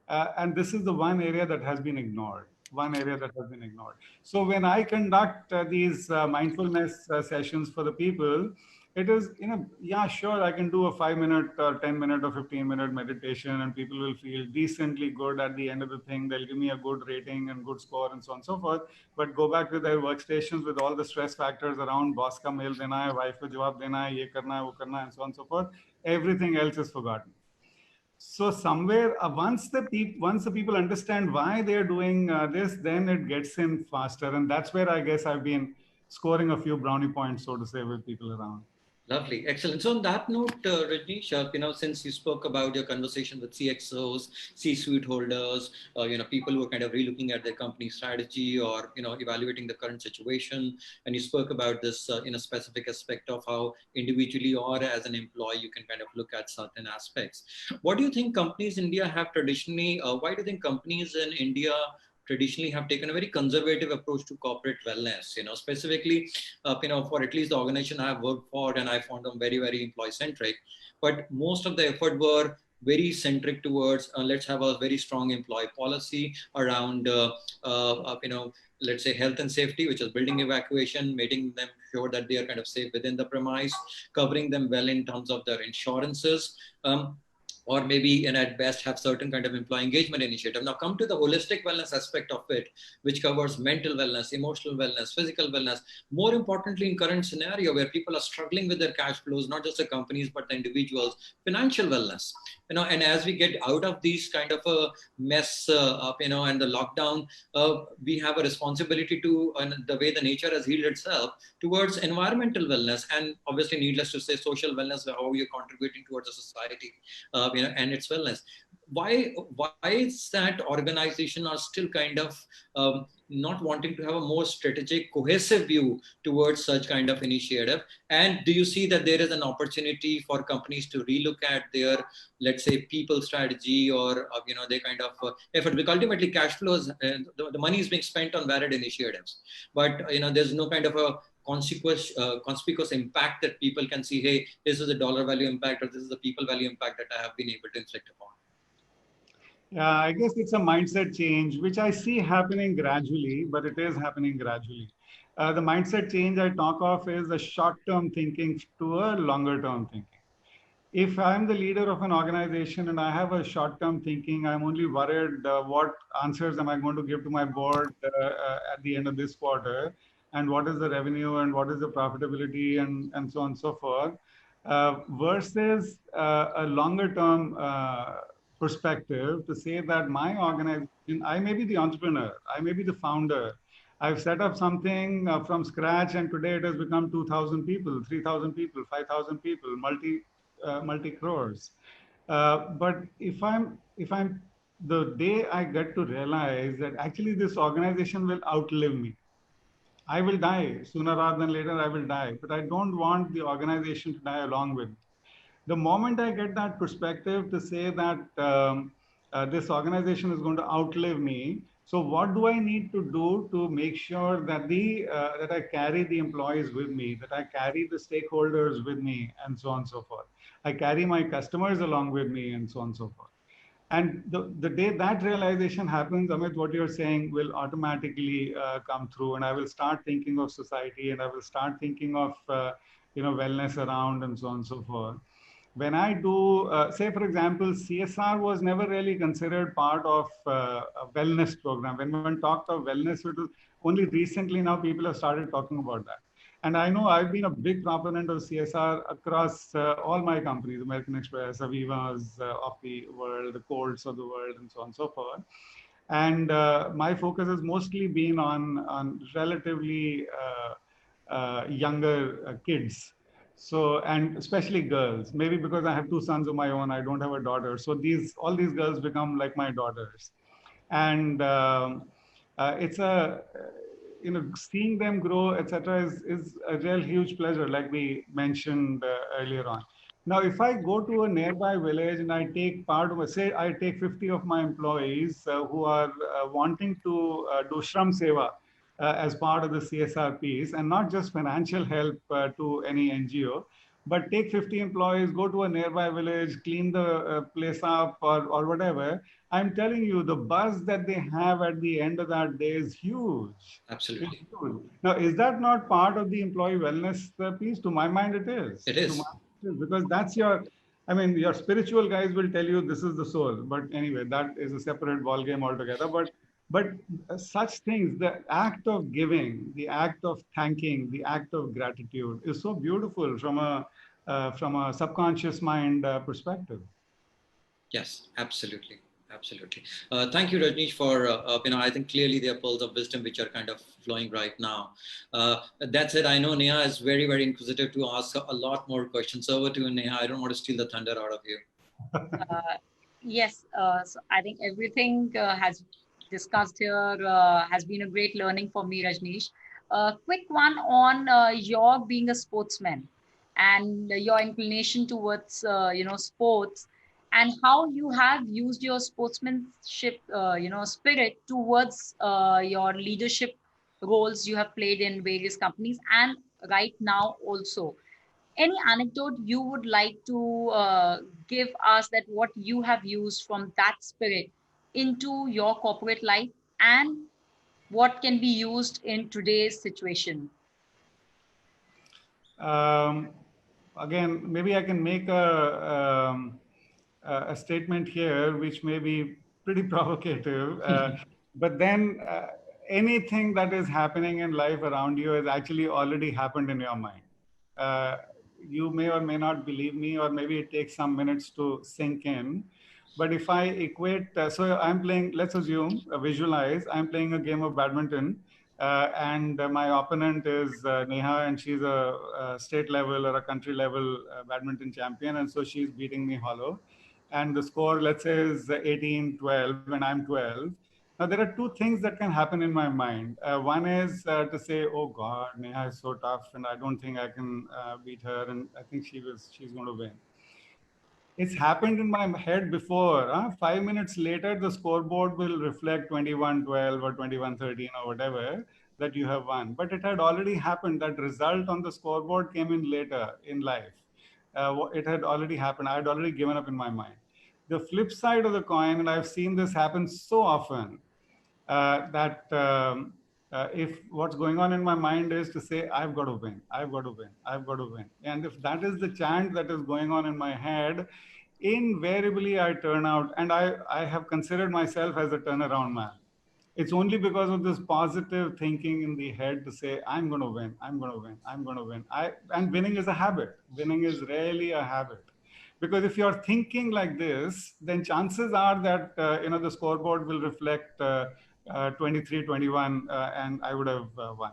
And this is the one area that has been ignored. One area that has been ignored. So when I conduct these mindfulness sessions for the people, it is, yeah, sure, I can do a 5 minute or 10 minute or 15 minute meditation, and people will feel decently good at the end of the thing. They'll give me a good rating and good score and so on and so forth. But go back to their workstations with all the stress factors around boss ka mail dena hai, wife ko jawab dena hai, ye karna hai, wo karna hai, and so on and so forth. Everything else is forgotten. So somewhere, once the people understand why they are doing this, then it gets in faster, and that's where I guess I've been scoring a few brownie points, so to say, with people around. Lovely, excellent. So on that note, Rajnish, since you spoke about your conversation with Cxos, C-suite holders, people who are kind of relooking at their company strategy or evaluating the current situation, and you spoke about this in a specific aspect of how individually or as an employee you can kind of look at certain aspects. What do you think companies in India have traditionally? Why do you think companies in India traditionally have taken a very conservative approach to corporate wellness? Specifically, for at least the organization I have worked for, and I found them very, very employee centric. But most of the effort were very centric towards let's have a very strong employee policy around, let's say health and safety, which is building evacuation, making them sure that they are kind of safe within the premise, covering them well in terms of their insurances. Or maybe, and at best, have certain kind of employee engagement initiative. Now come to the holistic wellness aspect of it, which covers mental wellness, emotional wellness, physical wellness. More importantly, in current scenario where people are struggling with their cash flows, not just the companies, but the individuals, financial wellness. And as we get out of these kind of a mess, and the lockdown, we have a responsibility to, and the way the nature has healed itself, towards environmental wellness, and obviously, needless to say, social wellness, how you're contributing towards a society. And its wellness. Why is that organization are still kind of not wanting to have a more strategic, cohesive view towards such kind of initiative? And do you see that there is an opportunity for companies to relook at their, let's say, people strategy, or their kind of effort? Because ultimately, cash flows, the money is being spent on varied initiatives, but there's no kind of a conspicuous impact that people can see, hey, this is a dollar value impact, or this is the people value impact that I have been able to inflict upon. Yeah, I guess it's a mindset change, which I see happening gradually, but it is happening gradually. The mindset change I talk of is a short-term thinking to a longer-term thinking. If I'm the leader of an organization and I have a short-term thinking, I'm only worried what answers am I going to give to my board at the end of this quarter, and what is the revenue and what is the profitability, and so on and so forth, versus a longer-term perspective to say that my organization, I may be the entrepreneur, I may be the founder, I've set up something from scratch, and today it has become 2,000 people, 3,000 people, 5,000 people, multi crores. But if I'm the day I get to realize that actually this organization will outlive me, I will die sooner rather than later. I will die, but I don't want the organization to die along with me. The moment I get that perspective to say that this organization is going to outlive me, so what do I need to do to make sure that that I carry the employees with me, that I carry the stakeholders with me, and so on and so forth. I carry my customers along with me, and so on and so forth. And the day that realization happens, Amit, what you're saying will automatically come through, and I will start thinking of society, and I will start thinking of wellness around, and so on and so forth. When I do, say for example, CSR was never really considered part of a wellness program. When one talked of wellness, it was only recently now people have started talking about that. And I know I've been a big proponent of CSR across all my companies, American Express, Avivas of the world, the Colts of the world, and so on and so forth. And my focus has mostly been on relatively younger kids. So, and especially girls, maybe because I have two sons of my own, I don't have a daughter. So all these girls become like my daughters. And it's seeing them grow, etc., is a real huge pleasure, like we mentioned earlier on. Now, if I go to a nearby village and I take part of, say, I take 50 of my employees who are wanting to do Shram Seva as part of the CSR piece, and not just financial help to any NGO, but take 50 employees, go to a nearby village, clean the place up or whatever. I'm telling you, the buzz that they have at the end of that day is huge. It's Absolutely. huge. Now, is that not part of the employee wellness piece? To my mind, it is. It To my is. because that's your, I mean, your spiritual guys will tell you this is the soul, but anyway, that is a separate ball game altogether. But such things, the act of giving, the act of thanking, the act of gratitude is so beautiful from a subconscious mind perspective. Yes, absolutely. Absolutely. Thank you, Rajnish, for, I think clearly there are pearls of wisdom which are kind of flowing right now. That said, I know Neha is very, very inquisitive to ask a lot more questions. Over to you, Neha. I don't want to steal the thunder out of you. Yes, so I think everything has discussed here has been a great learning for me, Rajnish. Quick one on your being a sportsman and your inclination towards sports, and how you have used your sportsmanship spirit towards your leadership roles you have played in various companies and right now also. Any anecdote you would like to give us, that what you have used from that spirit into your corporate life and what can be used in today's situation? Um, Again, maybe I can make a statement here, which may be pretty provocative, but then anything that is happening in life around you has actually already happened in your mind. Uh, you may or may not believe me, or maybe it takes some minutes to sink in. But if I equate, so I'm playing, let's assume, visualize, I'm playing a game of badminton, and my opponent is Neha, and she's a state level or a country level badminton champion, and so she's beating me hollow. And the score, let's say, is 18-12, and I'm 12. Now, there are two things that can happen in my mind. One is to say, oh God, Neha is so tough, and I don't think I can beat her, and I think she's going to win. It's happened in my head before. 5 minutes later, the scoreboard will reflect 21-12 or 21-13 or whatever that you have won. But it had already happened. That result on the scoreboard came in later in life. It had already happened. I had already given up in my mind. The flip side of the coin, and I've seen this happen so often, that if what's going on in my mind is to say, I've got to win, I've got to win, I've got to win. And if that is the chant that is going on in my head, invariably I turn out, and I have considered myself as a turnaround man. It's only because of this positive thinking in the head to say, I'm going to win, I'm going to win, I'm going to win. And winning is a habit. Winning is really a habit. Because if you're thinking like this, then chances are that the scoreboard will reflect 23-21, and I would have won.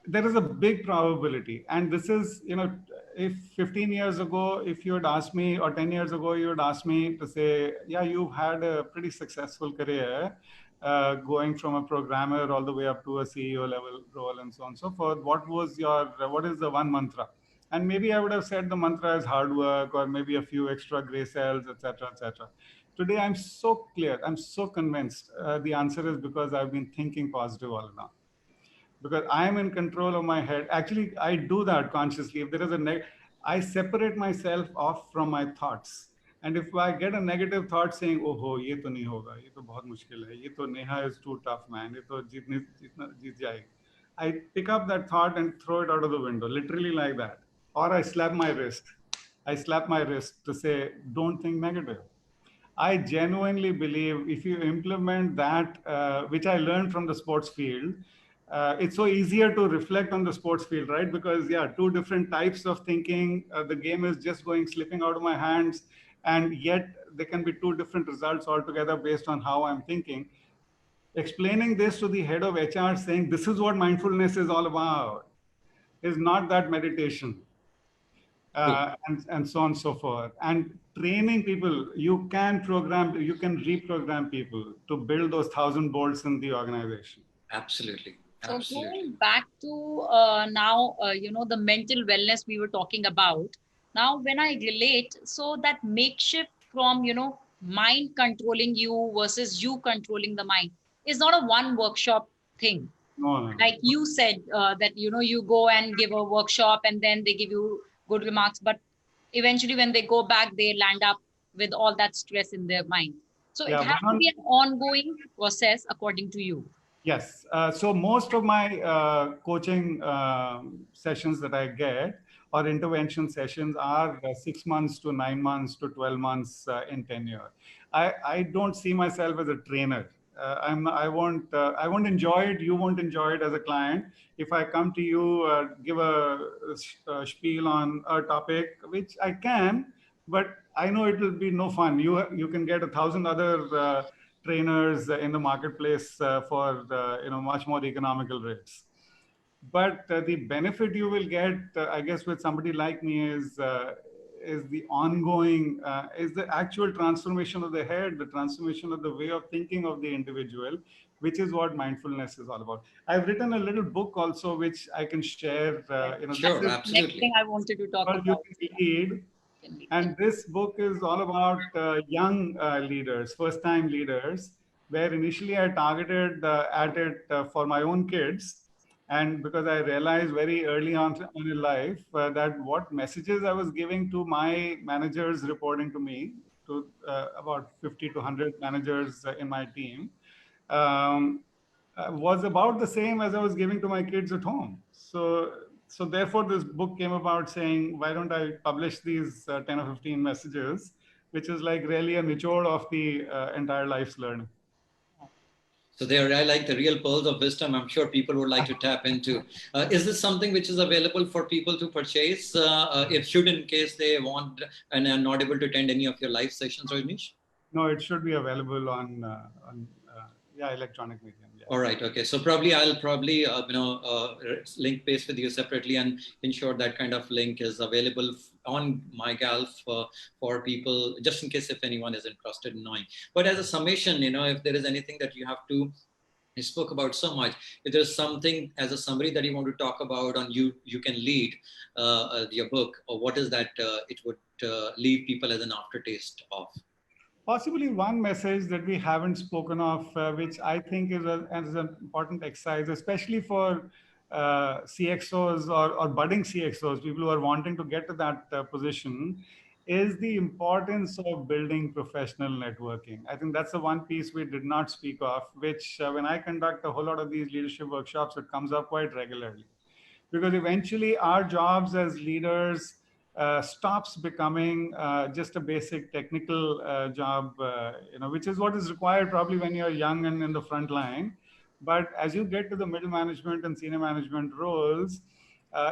There is a big probability, and this is, if 15 years ago, if you had asked me, or 10 years ago, you had asked me to say, yeah, you've had a pretty successful career, going from a programmer all the way up to a CEO level role and so on and so forth. What is the one mantra? And maybe I would have said the mantra is hard work, or maybe a few extra gray cells, etc., etc. Today, I'm so clear, I'm so convinced. The answer is because I've been thinking positive all along, because I am in control of my head. Actually, I do that consciously. If there is I separate myself off from my thoughts. And if I get a negative thought saying, oh ho, ye to nahi hoga, ye to bahut mushkil hai, ye to Neha is too tough, man, ye to jeet jayegi. I pick up that thought and throw it out of the window, literally like that. Or I slap my wrist. I slap my wrist to say, don't think negative. I genuinely believe if you implement that, which I learned from the sports field, it's so easier to reflect on the sports field, right? Because yeah, two different types of thinking. The game is just slipping out of my hands, and yet there can be two different results altogether based on how I'm thinking. Explaining this to the head of HR, saying this is what mindfulness is all about, is not that meditation. And so on and so forth. And training people, you can reprogram people to build those 1,000 bolts in the organization. Absolutely. So Absolutely. going back to now, the mental wellness we were talking about. Now, when I relate, so that makeshift from, mind controlling you versus you controlling the mind is not a one workshop thing. No, no, no. Like you said, that, you go and give a workshop and then they give you good remarks, but eventually when they go back, they land up with all that stress in their mind. So it Yeah, has to be an ongoing process according to you. yes. So most of my coaching sessions that I get or intervention sessions are 6 months to 9 months to 12 months in tenure. I don't see myself as a trainer. I won't enjoy it. You won't enjoy it as a client. If I come to you, give a spiel on a topic, which I can, but I know it will be no fun. You can get 1,000 other trainers in the marketplace for much more economical rates. But the benefit you will get, I guess, with somebody like me is the ongoing, is the actual transformation of the head, the transformation of the way of thinking of the individual, which is what mindfulness is all about. I've written a little book also, which I can share. This Sure, is The next thing absolutely. I wanted to talk what you about. can lead. And this book is all about young leaders, first-time leaders, where initially I targeted at it for my own kids. And because I realized very early on in life that what messages I was giving to my managers reporting to me, to about 50 to 100 managers in my team, um, was about the same as I was giving to my kids at home. So therefore, this book came about saying, why don't I publish these 10 or 15 messages, which is like really a nichode of the entire life's learning. So they are like the real pearls of wisdom. I'm sure people would like to tap into. Is this something which is available for people to purchase if should in case they want and are not able to attend any of your live sessions, Rajnish? No, it should be available on yeah, electronic medium. Yes. All right. Okay. So probably I'll probably link paste with you separately and ensure that kind of link is available on MyGALF for people, just in case if anyone is interested in knowing. But as a summation, if there is anything that you have to, you spoke about so much. If there's something as a summary that you want to talk about on you can lead your book, or what is that it would leave people as an aftertaste of? Possibly one message that we haven't spoken of, which I think is an important exercise, especially for Cxos or budding Cxos, people who are wanting to get to that position, is the importance of building professional networking. I think that's the one piece we did not speak of, which when I conduct a whole lot of these leadership workshops, it comes up quite regularly. Because eventually our jobs as leaders stops becoming just a basic technical job, which is what is required probably when you're young and in the front line. But as you get to the middle management and senior management roles,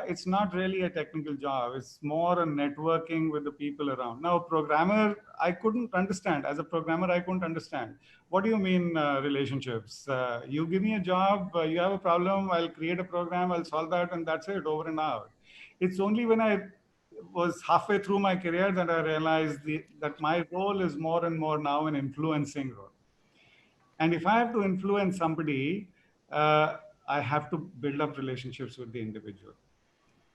it's not really a technical job. It's more a networking with the people around. Now, programmer, I couldn't understand. As a programmer, I couldn't understand. What do you mean relationships? You give me a job, you have a problem, I'll create a program, I'll solve that, and that's it, over and out. It's only when I was halfway through my career that I realized that my role is more and more now an influencing role. And if I have to influence somebody, I have to build up relationships with the individual.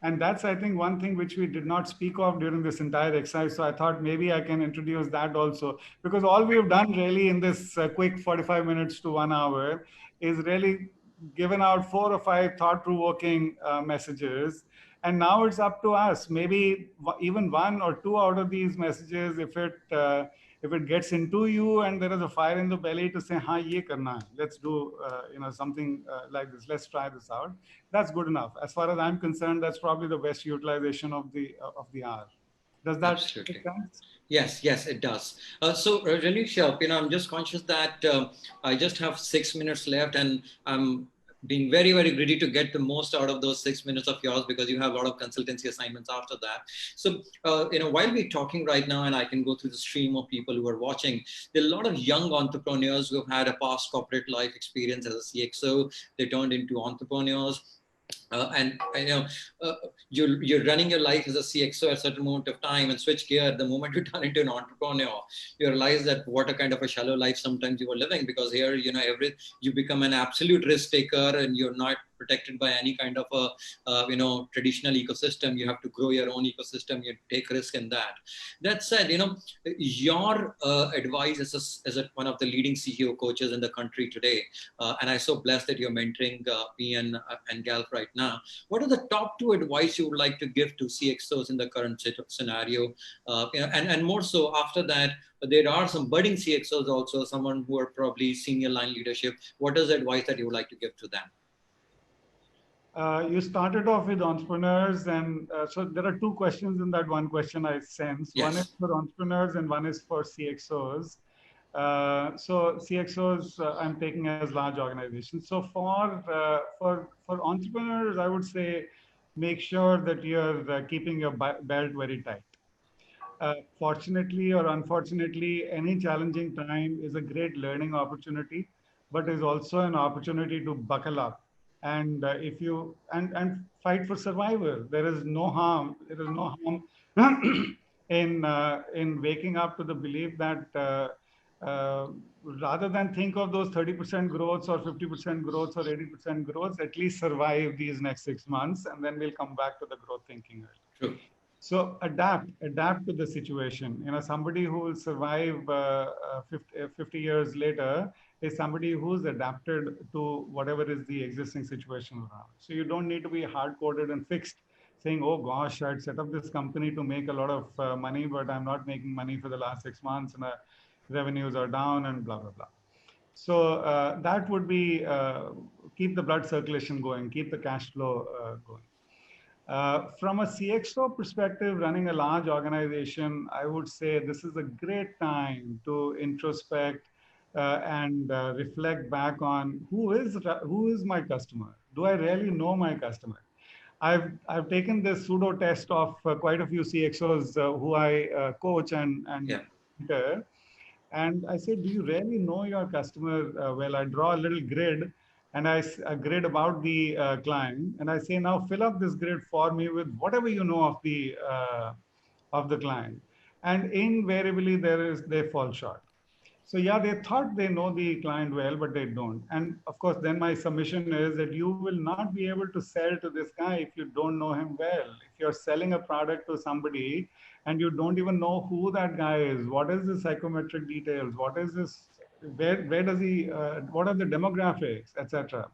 And that's, I think, one thing which we did not speak of during this entire exercise. So I thought maybe I can introduce that also, because all we've done really in this quick 45 minutes to 1 hour is really given out 4 or 5 thought-provoking messages. And now it's up to us. Maybe even 1 or 2 out of these messages, if it gets into you and there is a fire in the belly to say, "Ha, ye karna hai. Let's do something like this. Let's try this out." That's good enough. As far as I'm concerned, that's probably the best utilization of the hour. Does that Absolutely. make sense? Yes, it does. So, Rajnish, I'm just conscious that I just have 6 minutes left, and I'm being very, very greedy to get the most out of those 6 minutes of yours because you have a lot of consultancy assignments after that. So, while we're talking right now, and I can go through the stream of people who are watching, there are a lot of young entrepreneurs who have had a past corporate life experience as a CXO. They turned into entrepreneurs. And you're running your life as a CXO at a certain moment of time and switch gear. The moment you turn into an entrepreneur, you realize that what a kind of a shallow life sometimes you were living, because here, you become an absolute risk taker and you're not protected by any kind of a, traditional ecosystem. You have to grow your own ecosystem. You take risk in that. That said, your advice as one of the leading CEO coaches in the country today, and I'm so blessed that you're mentoring me and GALF right now. What are the top 2 advice you would like to give to CXOs in the current scenario? And more so after that, there are some budding CXOs also, someone who are probably senior line leadership. What is the advice that you would like to give to them? You started off with entrepreneurs, and so there are 2 questions in that one question, I sense. Yes. One is for entrepreneurs and one is for CXOs. So CXOs I'm taking as large organizations. So for entrepreneurs, I would say make sure that you're keeping your belt very tight. Fortunately or unfortunately, any challenging time is a great learning opportunity, but is also an opportunity to buckle up. And if you and fight for survival, there is no harm. There is no harm in waking up to the belief that rather than think of those 30% growths or 50% growths or 80% growths, at least survive these next 6 months, and then we'll come back to the growth thinking. True. So adapt to the situation. Somebody who will survive 50 years later is somebody who's adapted to whatever is the existing situation around. So you don't need to be hard-coded and fixed, saying, oh gosh, I'd set up this company to make a lot of money, but I'm not making money for the last 6 months and revenues are down and blah, blah, blah. So that would be keep the blood circulation going, keep the cash flow going. From a CXO perspective, running a large organization, I would say this is a great time to introspect and reflect back on who is my customer? Do I really know my customer? I've taken this pseudo test of quite a few CXOs who I coach and mentor. And I say, do you really know your customer well? I draw a little grid and a grid about the client. And I say, now fill up this grid for me with whatever you know of the client. And invariably they fall short. So yeah, they thought they know the client well, but they don't. And of course, then my submission is that you will not be able to sell to this guy if you don't know him well. If you're selling a product to somebody and you don't even know who that guy is, what is the psychometric details, what is this, where does he, what are the demographics, etc.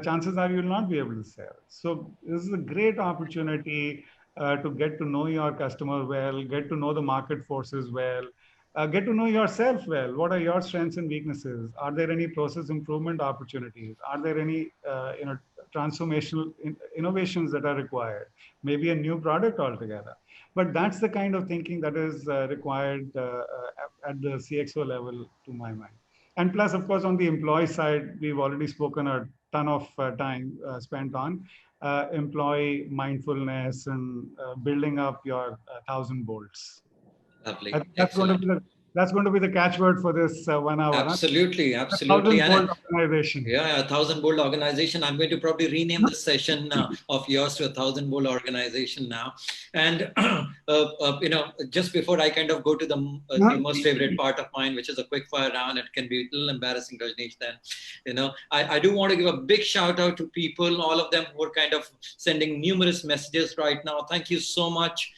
Chances are you will not be able to sell. So this is a great opportunity to get to know your customer well, get to know the market forces well, get to know yourself well. What are your strengths and weaknesses? Are there any process improvement opportunities? Are there any transformational innovations that are required? Maybe a new product altogether. But that's the kind of thinking that is required at the CXO level, to my mind. And plus, of course, on the employee side, we've already spoken a ton of time spent on employee mindfulness and building up your 1,000 bolts. Lovely. That's going to be the catchword for this 1 hour. Absolutely, absolutely. 1,000-bolt organization. Yeah, 1,000-bolt organization. I'm going to probably rename this session of yours to 1,000-bolt organization now. And just before I kind of go to the most favorite part of mine, which is a quick fire round, it can be a little embarrassing, Rajnish. Then, I do want to give a big shout out to people, all of them who are kind of sending numerous messages right now. Thank you so much,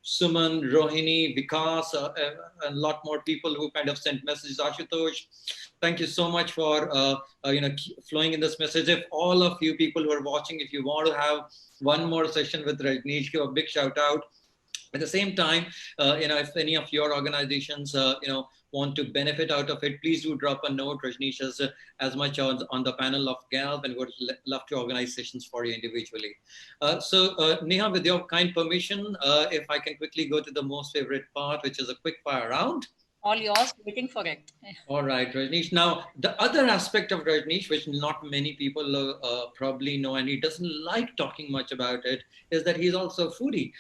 Suman, Rohini, Vikas, a lot more people who kind of sent messages. Ashutosh, thank you so much for flowing in this message. If all of you people who are watching, if you want to have one more session with Rajnish, give a big shout out. At the same time, if any of your organizations, want to benefit out of it, please do drop a note. Rajnish is as much on the panel of GALF and would love to organize sessions for you individually. So Neha, with your kind permission, if I can quickly go to the most favorite part, which is a quick fire round. All yours, waiting for it. All right, Rajnish. Now, the other aspect of Rajnish, which not many people probably know, and he doesn't like talking much about it, is that he's also a foodie.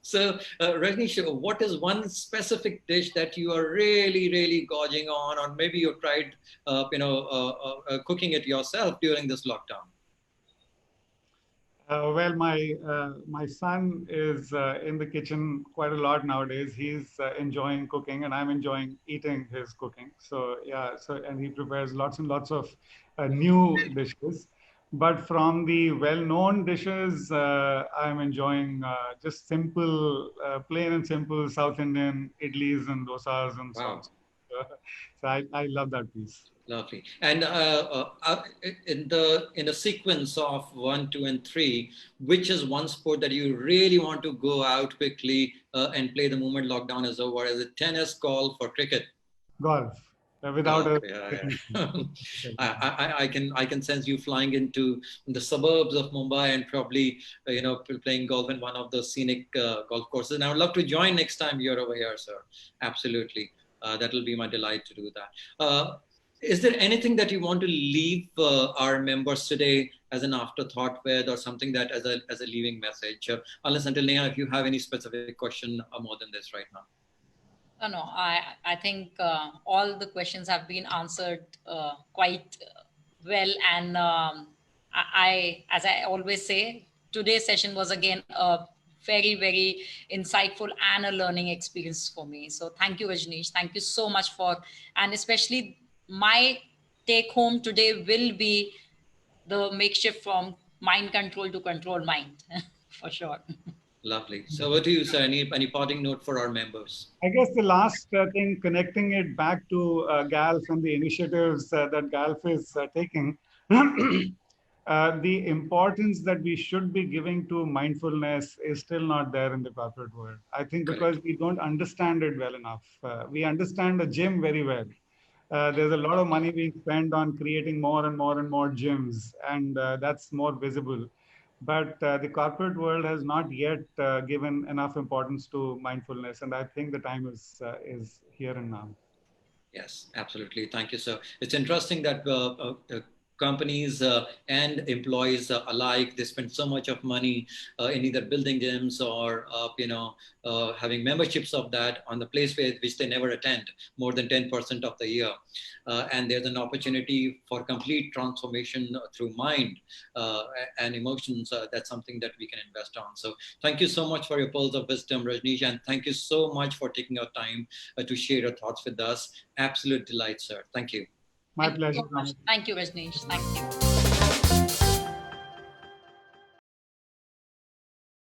So, Rajnish, what is one specific dish that you are really, really gorging on, or maybe you've tried, cooking it yourself during this lockdown? Well, my son is in the kitchen quite a lot nowadays. He's enjoying cooking, and I'm enjoying eating his cooking. So yeah, and he prepares lots and lots of new dishes. But from the well-known dishes, I'm enjoying just simple, plain and simple South Indian idlis and dosas and so on. Wow. So I love that piece. Lovely. And in the sequence of 1, 2, and 3, which is one sport that you really want to go out quickly and play the moment lockdown is over? Is it tennis, golf, or cricket? Golf, without Golf, a. yeah. I can sense you flying into the suburbs of Mumbai and probably playing golf in one of the scenic golf courses. And I would love to join next time you're over here, sir. Absolutely, that will be my delight to do that. Is there anything that you want to leave our members today as an afterthought with, or something that as a leaving message? Unless until Neha, if you have any specific question more than this right now. No, I think all the questions have been answered quite well. And as I always say, today's session was again a very, very insightful and a learning experience for me. So thank you, Rajnish. Thank you so much and especially my take home today will be the makeshift from mind control to control mind, for sure. Lovely. So what do you say? Any parting note for our members? I guess the last thing, connecting it back to GALF and the initiatives that GALF is taking, the importance that we should be giving to mindfulness is still not there in the corporate world. I think because we don't understand it well enough. We understand the gym very well. There's a lot of money being spent on creating more and more and more gyms, and that's more visible. But the corporate world has not yet given enough importance to mindfulness, and I think the time is here and now. Yes, absolutely. Thank you, sir. It's interesting that companies and employees alike, they spend so much of money in either building gyms or having memberships of that on the place which they never attend more than 10% of the year. And there's an opportunity for complete transformation through mind and emotions. That's something that we can invest on. So thank you so much for your pearls of wisdom, Rajnish, and thank you so much for taking your time to share your thoughts with us. Absolute delight, sir. Thank you. My pleasure. Thank you, Rajnish. Thank you.